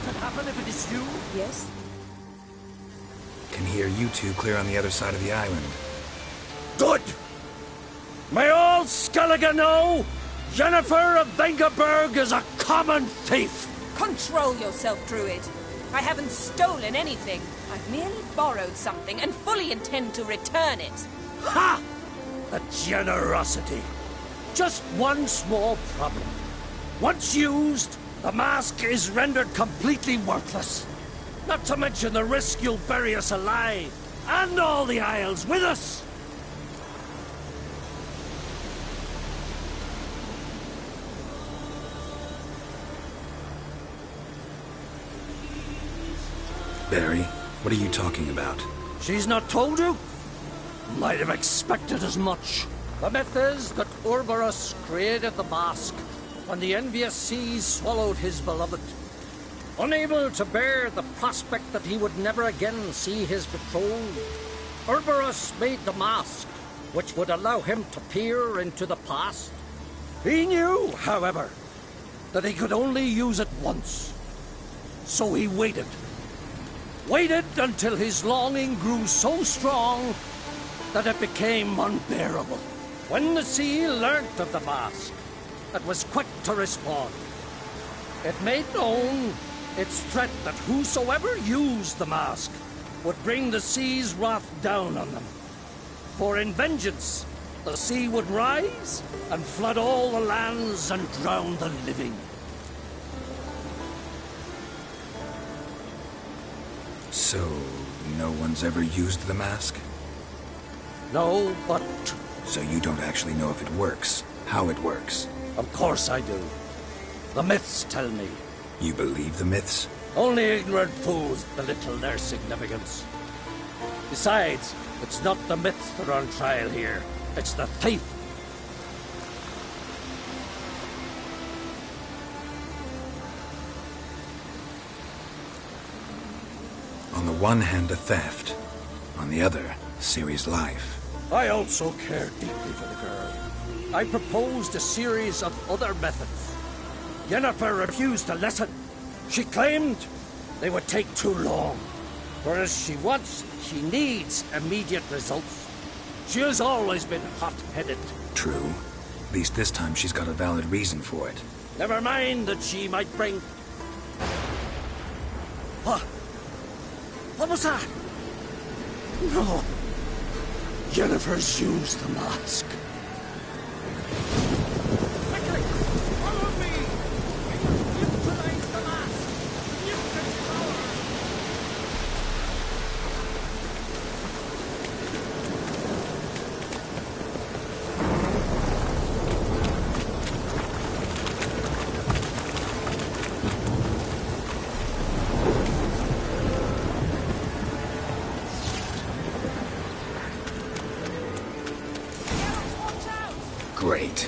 could happen if it is you? Yes? Can hear you two clear on the other side of the island. Good! May all Skellige know, Yennefer of Vengerberg is a common thief! Control yourself, Druid. I haven't stolen anything. I've merely borrowed something and fully intend to return it. Ha! The generosity. Just one small problem. Once used, the mask is rendered completely worthless. Not to mention the risk you'll bury us alive, and all the Isles with us! Barry, what are you talking about? She's not told you? Might have expected as much. The myth is that Urborus created the mask when the envious seas swallowed his beloved. Unable to bear the prospect that he would never again see his betrothed, Urborus made the mask, which would allow him to peer into the past. He knew, however, that he could only use it once. So he waited. Waited until his longing grew so strong that it became unbearable. When the sea learnt of the mask, it was quick to respond. It made known its threat that whosoever used the mask would bring the sea's wrath down on them. For in vengeance, the sea would rise and flood all the lands and drown the living. So, no one's ever used the mask? No, but... So you don't actually know if it works, how it works? Of course I do. The myths tell me. You believe the myths? Only ignorant fools belittle their significance. Besides, it's not the myths that are on trial here. It's the thief. On the one hand, a theft. On the other, Ciri's life. I also care deeply for the girl. I proposed a series of other methods. Yennefer refused to listen. She claimed they would take too long. Whereas she needs immediate results. She has always been hot-headed. True. At least this time she's got a valid reason for it. Never mind that she might bring... What? What was that? No. Yennefer's used the mask. Quickly! Follow me! We must utilize the mask! Use its power! Great.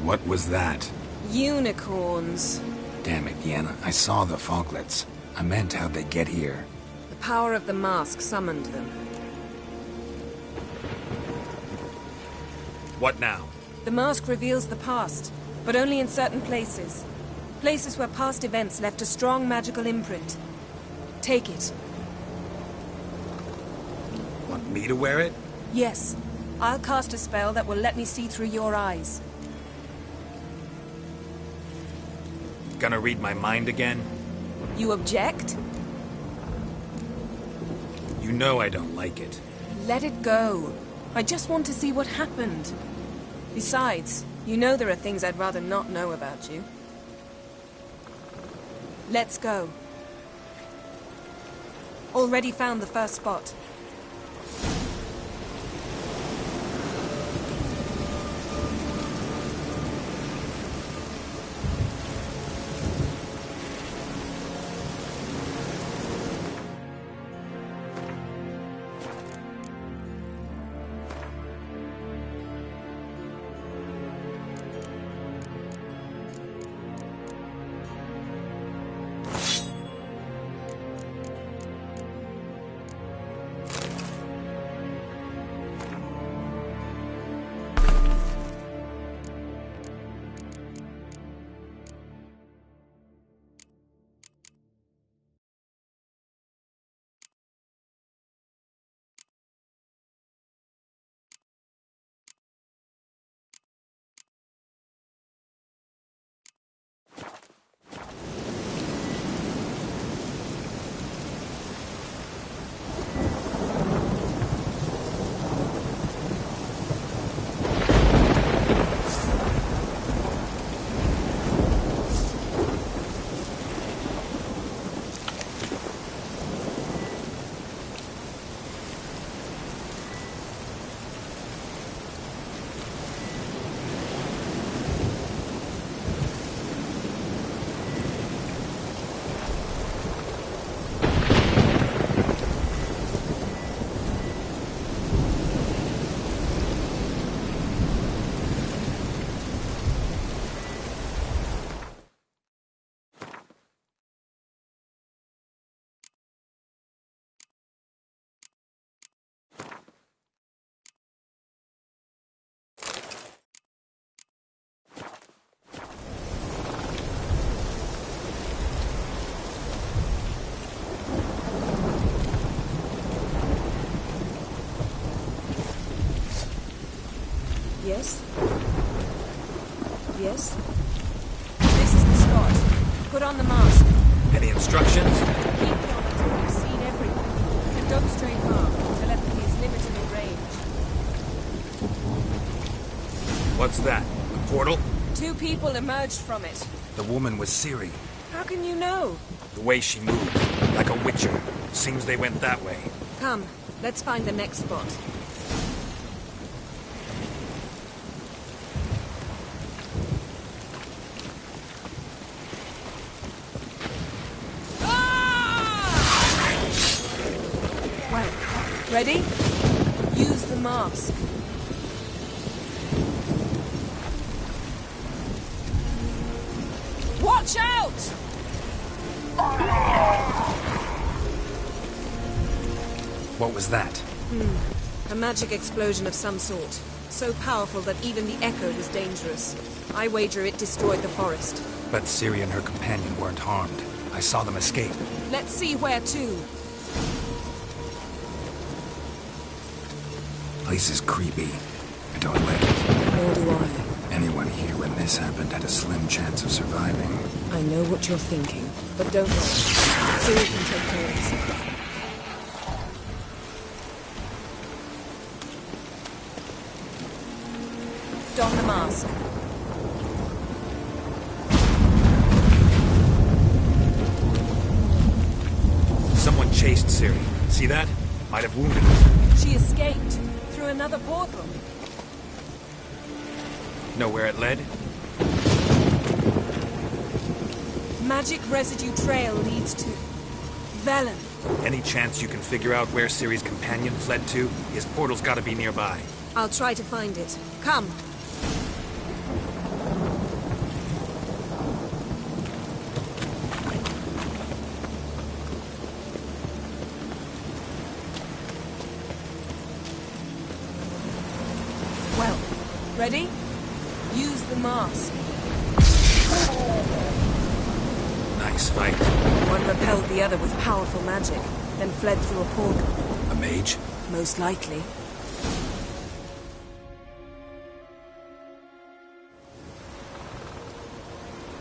What was that? Unicorns. Damn it, Yenna. I saw the foglets. I meant how'd they get here? The power of the mask summoned them. What now? The mask reveals the past, but only in certain places. Places where past events left a strong magical imprint. Take it. Want me to wear it? Yes. I'll cast a spell that will let me see through your eyes. Gonna read my mind again? You object? You know I don't like it. Let it go. I just want to see what happened. Besides, you know there are things I'd rather not know about you. Let's go. Already found the first spot. Any instructions? Keep on until you've seen everything. And don't stray far. Telepathy is limited in range. What's that? A portal? 2 people emerged from it. The woman was Ciri. How can you know? The way she moved, like a witcher. Seems they went that way. Come, let's find the next spot. Well, ready? Use the mask. Watch out! What was that? A magic explosion of some sort. So powerful that even the echo was dangerous. I wager it destroyed the forest. But Ciri and her companion weren't harmed. I saw them escape. Let's see where to. Place is creepy. I don't like it. Nor do I. Anyone here when this happened had a slim chance of surviving. I know what you're thinking, but don't worry. Ciri can take turns. Don the mask. Someone chased Ciri. See that? Might have wounded her. She escaped through another portal. Know where it led? Magic residue trail leads to Velen. Any chance you can figure out where Ciri's companion fled to? His portal's gotta be nearby. I'll try to find it. Come. Well, ready? Use the mask. Nice fight. One repelled the other with powerful magic, then fled through a portal. A mage? Most likely.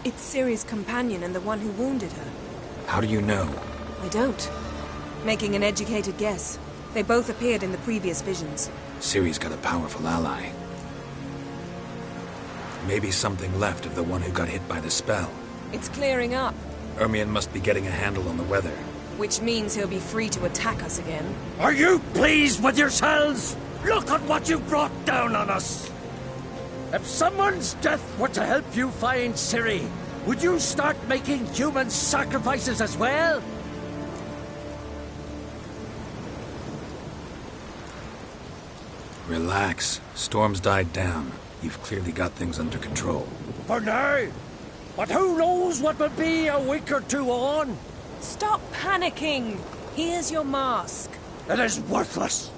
It's Ciri's companion and the one who wounded her. How do you know? I don't. Making an educated guess. They both appeared in the previous visions. Ciri's got a powerful ally. Maybe something left of the one who got hit by the spell. It's clearing up, Ermion must be getting a handle on the weather. which means he'll be free to attack us again. Are you pleased with yourselves? Look at what you've brought down on us! If someone's death were to help you find Ciri, would you start making human sacrifices as well? Relax. Storm's died down. You've clearly got things under control. For now. But who knows what will be a week or two on? Stop panicking! Here's your mask. It is worthless.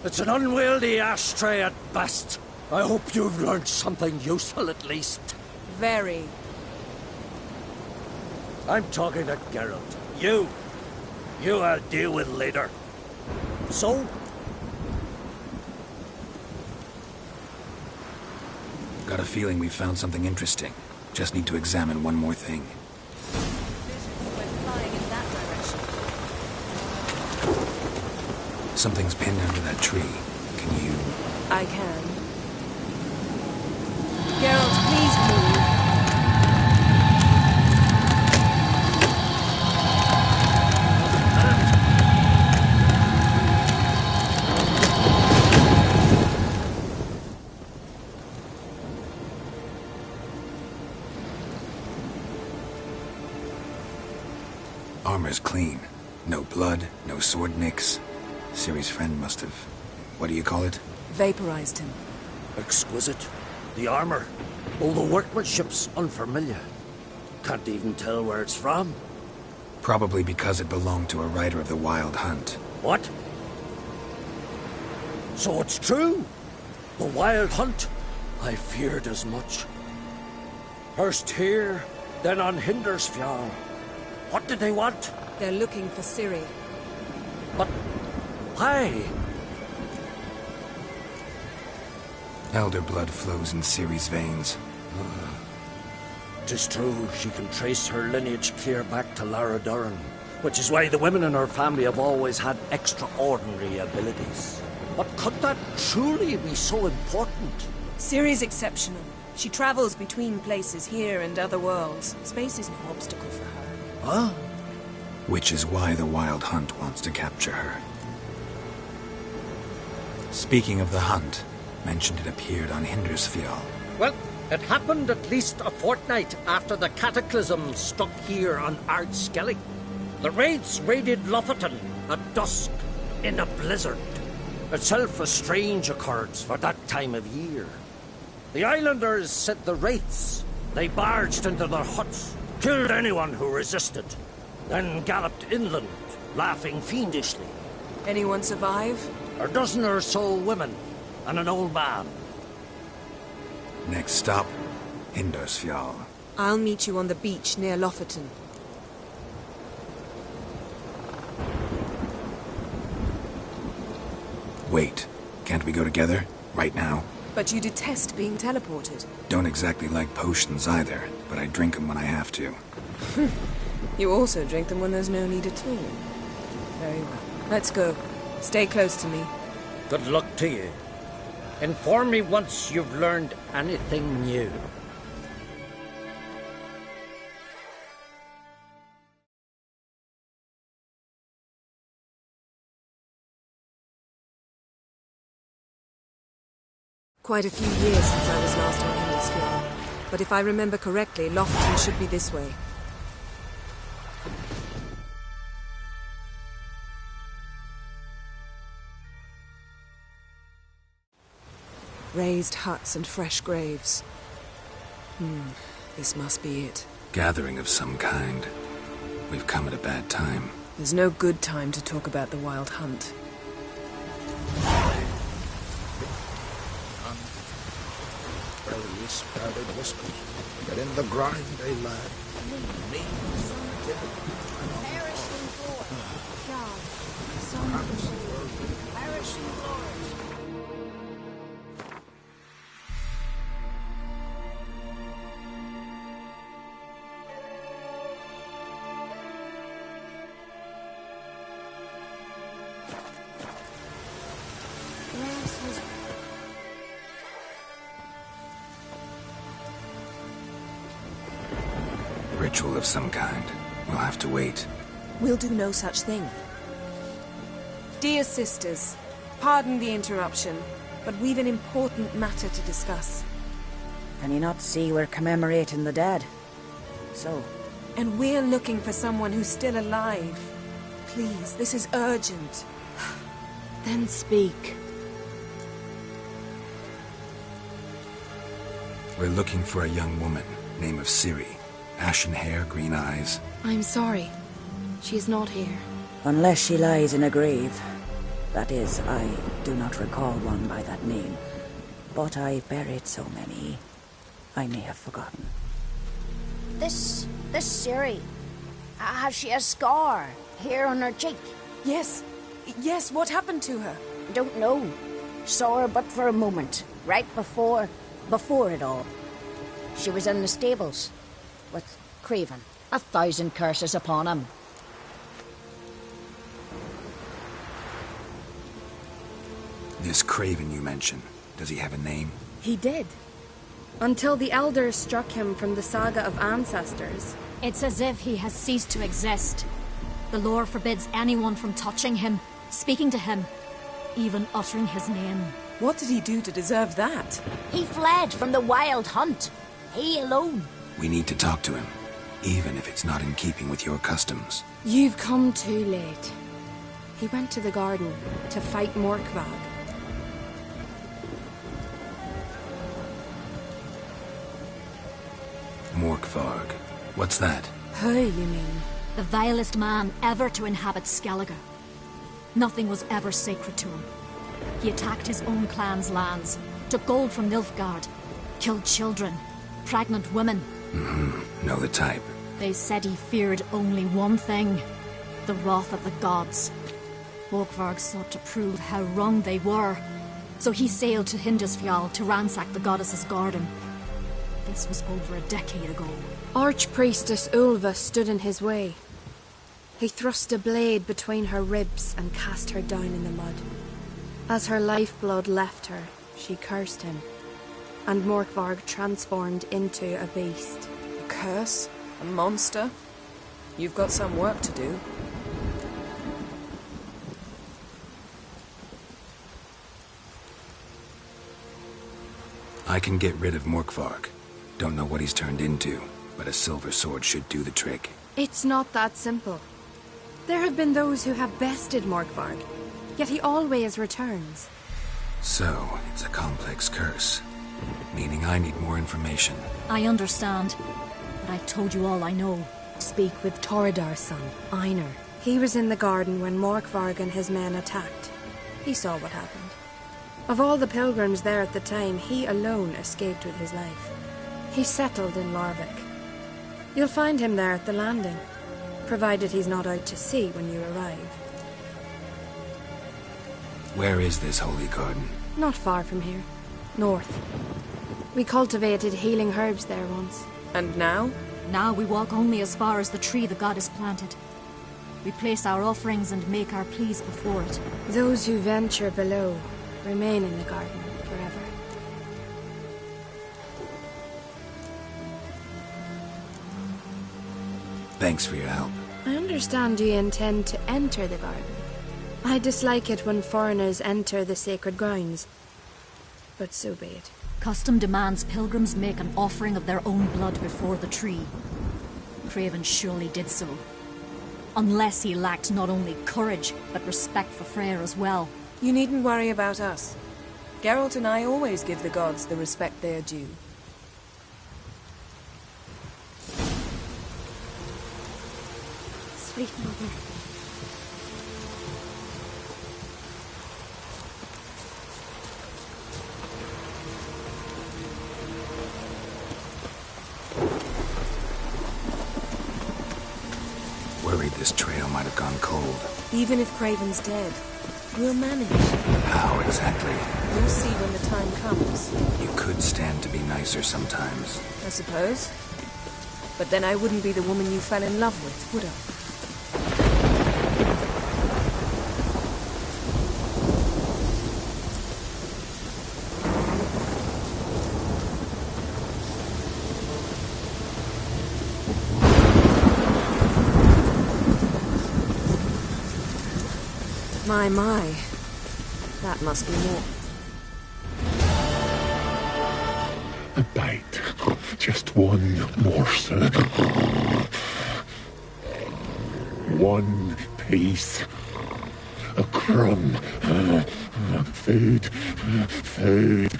It's an unwieldy ashtray at best. I hope you've learned something useful at least. Very. I'm talking to Geralt. You I'll deal with later. So? Got a feeling we found something interesting. Just need to examine one more thing. Went flying in that direction. Something's pinned under that tree. Can you... I can. Geralt, please move. Armor's clean. No blood, no sword nicks. Ciri's friend must have... What do you call it? Vaporized him. Exquisite. The armor. Oh, the workmanship's unfamiliar. Can't even tell where it's from. Probably because it belonged to a rider of the Wild Hunt. What? So it's true? The Wild Hunt? I feared as much. First here, then on Hindersfjall. What did they want? They're looking for Ciri. But why? Elder blood flows in Ciri's veins. 'Tis true, she can trace her lineage clear back to Lara Duran, which is why the women in her family have always had extraordinary abilities. But could that truly be so important? Ciri's exceptional. She travels between places here and other worlds. Space is no obstacle for her. Huh? Which is why the Wild Hunt wants to capture her. Speaking of the hunt, mentioned it appeared on Hindersfjall. Well, it happened at least a fortnight after the cataclysm struck here on Ardskellig. The raids raided Lofoten at dusk in a blizzard. Itself a strange occurrence for that time of year. The islanders said the wraiths. They barged into their huts, killed anyone who resisted, then galloped inland, laughing fiendishly. Anyone survive? A dozen or so women and an old man. Next stop, Hindersfjall. I'll meet you on the beach near Lofoten. Wait, can't we go together? Right now? But you detest being teleported. Don't exactly like potions either, but I drink them when I have to. You also drink them when there's no need at all. Very well. Let's go. Stay close to me. Good luck to you. Inform me once you've learned anything new. Quite a few years since I was last on Hindersfjall. But if I remember correctly, Lofoten should be this way. Raised huts and fresh graves. This must be it. Gathering of some kind. We've come at a bad time. There's no good time to talk about the Wild Hunt. Belly sprouted whiskers. Get in the grind, eh, lad? Ritual of some kind. We'll have to wait. We'll do no such thing. Dear sisters, pardon the interruption, but we've an important matter to discuss. Can you not see we're commemorating the dead? So? And we're looking for someone who's still alive. Please, this is urgent. Then speak. We're looking for a young woman, name of Ciri. Ashen hair, green eyes. I'm sorry. She's not here. Unless she lies in a grave. That is, I do not recall one by that name. But I've buried so many, I may have forgotten. This Ciri, has she a scar here on her cheek? Yes, what happened to her? Don't know. Saw her but for a moment, right before it all. She was in the stables with Craven. 1,000 curses upon him. This Craven you mentioned, does he have a name? He did. Until the Elders struck him from the Saga of Ancestors. It's as if he has ceased to exist. The lore forbids anyone from touching him, speaking to him, even uttering his name. What did he do to deserve that? He fled from the Wild Hunt. He alone. We need to talk to him, even if it's not in keeping with your customs. You've come too late. He went to the garden to fight Morkvag. Morkvarg. What's that? Who, you mean? The vilest man ever to inhabit Skellige. Nothing was ever sacred to him. He attacked his own clan's lands, took gold from Nilfgaard, killed children, pregnant women. Know the type. They said he feared only one thing, the wrath of the gods. Morkvarg sought to prove how wrong they were, so he sailed to Hindersfjall to ransack the goddess's garden. This was over a decade ago. Archpriestess Ulva stood in his way. He thrust a blade between her ribs and cast her down in the mud. As her lifeblood left her, she cursed him, and Morkvarg transformed into a beast. A curse? A monster? You've got some work to do. I can get rid of Morkvarg. Don't know what he's turned into, but a silver sword should do the trick. It's not that simple. There have been those who have bested Morkvarg, yet he always returns. So, it's a complex curse, meaning I need more information. I understand, but I've told you all I know. Speak with Toradar's son, Einar. He was in the garden when Morkvarg and his men attacked. He saw what happened. Of all the pilgrims there at the time, he alone escaped with his life. He settled in Larvik. You'll find him there at the landing, provided he's not out to sea when you arrive. Where is this holy garden? Not far from here. North. We cultivated healing herbs there once. And now? Now we walk only as far as the tree the goddess planted. We place our offerings and make our pleas before it. Those who venture below remain in the garden forever. Thanks for your help. I understand you intend to enter the garden. I dislike it when foreigners enter the sacred grounds, but so be it. Custom demands pilgrims make an offering of their own blood before the tree. Craven surely did so. Unless he lacked not only courage, but respect for Freyr as well. You needn't worry about us. Geralt and I always give the gods the respect they are due. Sweet mother. Worried this trail might have gone cold. Even if Craven's dead, we'll manage. How exactly? You'll see when the time comes. You could stand to be nicer sometimes. I suppose. But then I wouldn't be the woman you fell in love with, would I? My. That must be more. A bite. Just one morsel. One piece. A crumb. Food. Food.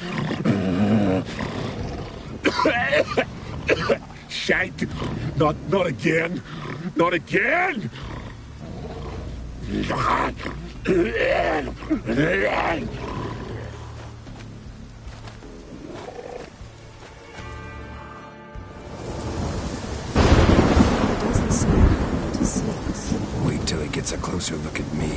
Shite. Not again. Not again! It doesn't seem to suit. Wait till he gets a closer look at me.